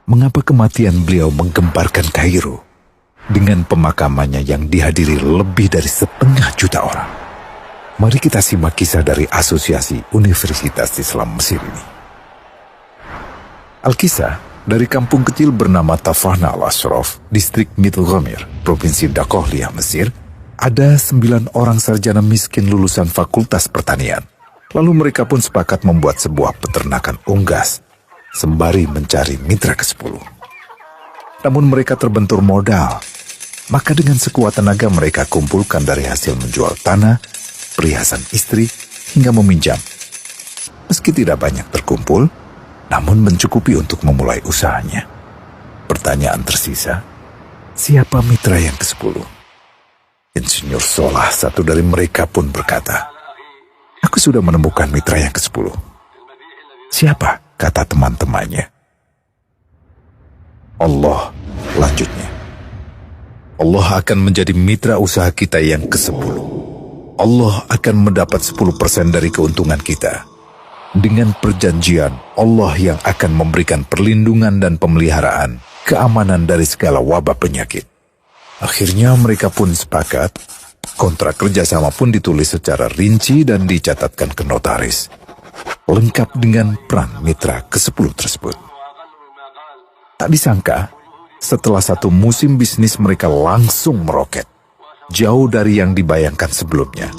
mengapa kematian beliau menggemparkan Kairo dengan pemakamannya yang dihadiri lebih dari 500.000 orang. Mari kita simak kisah dari Asosiasi Universitas Islam Mesir ini. Al-Kisah dari kampung kecil bernama Tafahna al-Ashraf, distrik Middle Ghamir, provinsi Dakohliah, Mesir, ada 9 orang sarjana miskin lulusan Fakultas Pertanian. Lalu mereka pun sepakat membuat sebuah peternakan unggas, sembari mencari mitra ke-10. Namun mereka terbentur modal, maka dengan sekuat tenaga mereka kumpulkan dari hasil menjual tanah, perhiasan istri, hingga meminjam. Meski tidak banyak terkumpul, namun mencukupi untuk memulai usahanya. Pertanyaan tersisa, siapa mitra yang ke-10? Insinyur Solah, satu dari mereka, pun berkata, "Aku sudah menemukan mitra yang ke-10. Siapa?" kata teman-temannya. "Allah," lanjutnya. "Allah akan menjadi mitra usaha kita yang ke-10. Allah akan mendapat 10% dari keuntungan kita. Dengan perjanjian, Allah yang akan memberikan perlindungan dan pemeliharaan, keamanan dari segala wabah penyakit." Akhirnya mereka pun sepakat. Kontrak kerjasama pun ditulis secara rinci dan dicatatkan ke notaris, lengkap dengan peran mitra ke-10 tersebut. Tak disangka, setelah 1 musim bisnis mereka langsung meroket, jauh dari yang dibayangkan sebelumnya.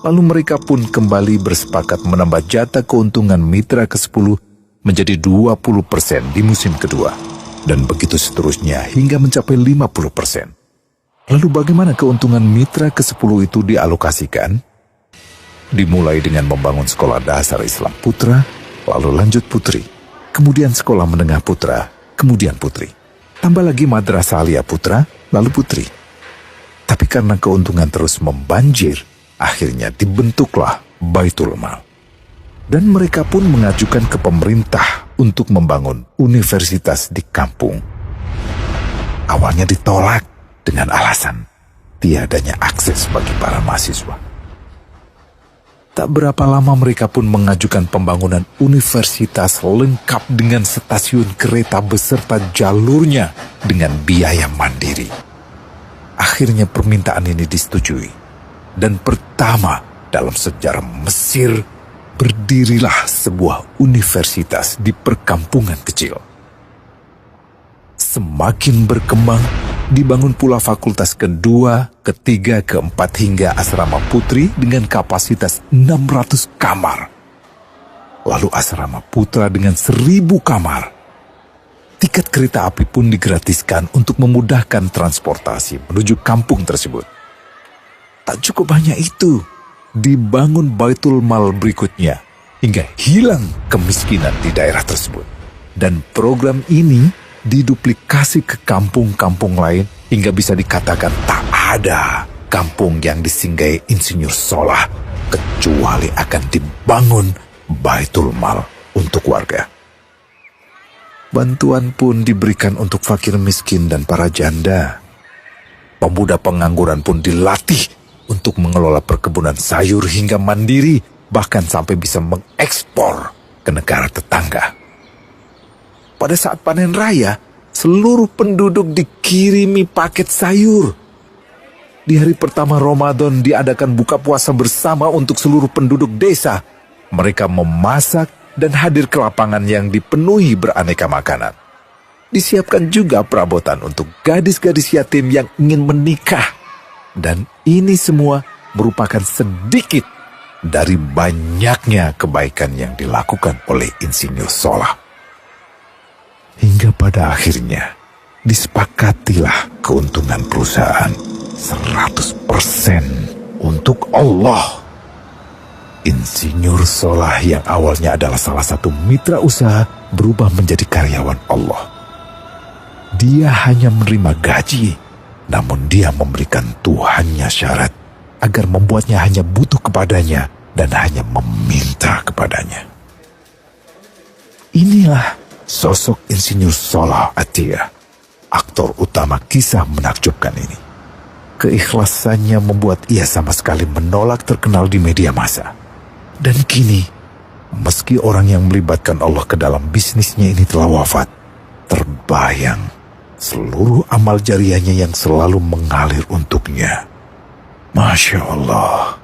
Lalu mereka pun kembali bersepakat menambah jatah keuntungan mitra ke-10 menjadi 20% di musim kedua, dan begitu seterusnya hingga mencapai 50%. Lalu bagaimana keuntungan mitra ke-10 itu dialokasikan? Dimulai dengan membangun sekolah dasar Islam putra, lalu lanjut putri, kemudian sekolah menengah putra, kemudian putri. Tambah lagi madrasah aliyah putra, lalu putri. Tapi karena keuntungan terus membanjir, akhirnya dibentuklah Baitul Mal. Dan mereka pun mengajukan ke pemerintah untuk membangun universitas di kampung. Awalnya ditolak dengan alasan tiadanya akses bagi para mahasiswa. Tak berapa lama mereka pun mengajukan pembangunan universitas lengkap dengan stasiun kereta beserta jalurnya dengan biaya mandiri. Akhirnya permintaan ini disetujui, dan pertama dalam sejarah Mesir berdirilah sebuah universitas di perkampungan kecil. Semakin berkembang, dibangun pula fakultas kedua, ketiga, keempat hingga asrama putri dengan kapasitas 600 kamar. Lalu asrama putra dengan 1.000 kamar. Tiket kereta api pun digratiskan untuk memudahkan transportasi menuju kampung tersebut. Tak cukup hanya itu, dibangun Baitul Mal berikutnya hingga hilang kemiskinan di daerah tersebut. Dan program ini diduplikasi ke kampung-kampung lain hingga bisa dikatakan tak ada kampung yang disinggahi Insinyur Solah kecuali akan dibangun Baitul Mal untuk warga. Bantuan pun diberikan untuk fakir miskin dan para janda. Pemuda pengangguran pun dilatih untuk mengelola perkebunan sayur hingga mandiri, bahkan sampai bisa mengekspor ke negara tetangga. Pada saat panen raya, seluruh penduduk dikirimi paket sayur. Di hari pertama Ramadan diadakan buka puasa bersama untuk seluruh penduduk desa. Mereka memasak dan hadir ke lapangan yang dipenuhi beraneka makanan. Disiapkan juga perabotan untuk gadis-gadis yatim yang ingin menikah. Dan ini semua merupakan sedikit dari banyaknya kebaikan yang dilakukan oleh Insinyur Solah. Hingga pada akhirnya disepakatilah keuntungan perusahaan 100% untuk Allah. Insinyur Solah yang awalnya adalah salah satu mitra usaha berubah menjadi karyawan Allah. Dia hanya menerima gaji, namun dia memberikan Tuhannya syarat agar membuatnya hanya butuh kepadanya dan hanya meminta kepadanya. Inilah sosok Insinyur Solah Atiyah, aktor utama kisah menakjubkan ini. Keikhlasannya membuat ia sama sekali menolak terkenal di media massa. Dan kini, meski orang yang melibatkan Allah ke dalam bisnisnya ini telah wafat, terbayang seluruh amal jariahnya yang selalu mengalir untuknya. Masya Allah.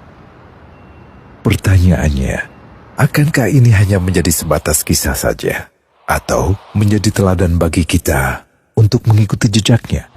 Pertanyaannya, akankah ini hanya menjadi sebatas kisah saja? Atau menjadi teladan bagi kita untuk mengikuti jejaknya?